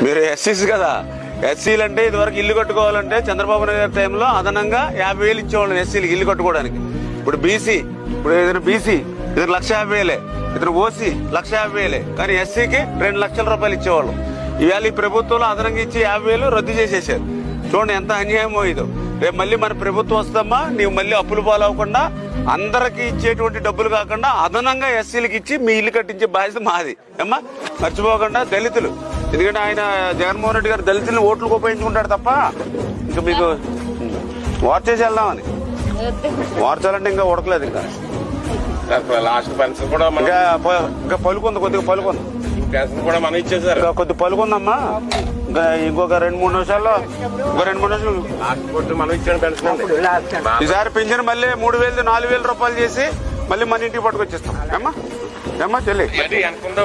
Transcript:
మీరు ఎస్సీస్ కదా, ఎస్సీలు అంటే ఇదివరకు ఇల్లు కట్టుకోవాలంటే చంద్రబాబు నాయుడు గారి టైంలో అదనంగా 50,000 ఇచ్చేవాళ్ళం ఎస్సీలకి ఇల్లు కట్టుకోవడానికి. ఇప్పుడు బీసీ, ఇప్పుడు ఇతను బీసీ, ఇతను 1,50,000, ఇతను ఓసీ 1,50,000, కానీ ఎస్సీకి 2 లక్షల రూపాయలు ఇచ్చేవాళ్ళం. ఇవాళ ఈ ప్రభుత్వంలో అదనంగా ఇచ్చి 50,000 రద్దు చేసేసారు. చూడండి ఎంత అన్యాయమో ఇదో. రేపు మళ్ళీ మన ప్రభుత్వం వస్తామా, నీవు మళ్ళీ అప్పులు పాలవకుండా అందరికి ఇచ్చేటువంటి డబ్బులు కాకుండా అదనంగా ఎస్సీలకి ఇచ్చి మీ ఇల్లు కట్టించే బాధ్యత మాది. అమ్మా మర్చిపోకుండా దళితులు, ఎందుకంటే ఆయన జగన్మోహన్ రెడ్డి గారు దళితులను ఓట్లకు ఉపయోగించుకుంటాడు తప్ప ఇంకా మీకు వార్చేసి వెళ్దామని. వార్చాలంటే ఇంకా ఉడకలేదు. ఇంకా లాస్ట్ పెన్షన్ కూడా ఇంకా పలుకుంది, కొద్దిగా పలుకుంది, పెన్షన్ కూడా మనం ఇచ్చేసారు. ఇంకా కొద్ది పలుకుందమ్మా. ఇంకా ఇంకొక 2-3 నిమిషాల్లో, ఇంకో 2-3 నిమిషాలు లాస్ట్ మనం ఇచ్చిన పెన్షన్ ఈసారి పెన్షన్ మళ్ళీ 3,000 4,000 రూపాయలు చేసి మళ్ళీ మన ఇంటికి పట్టుకొచ్చేస్తాం. ఏమ్మా చెల్లి ఎంత ఉందో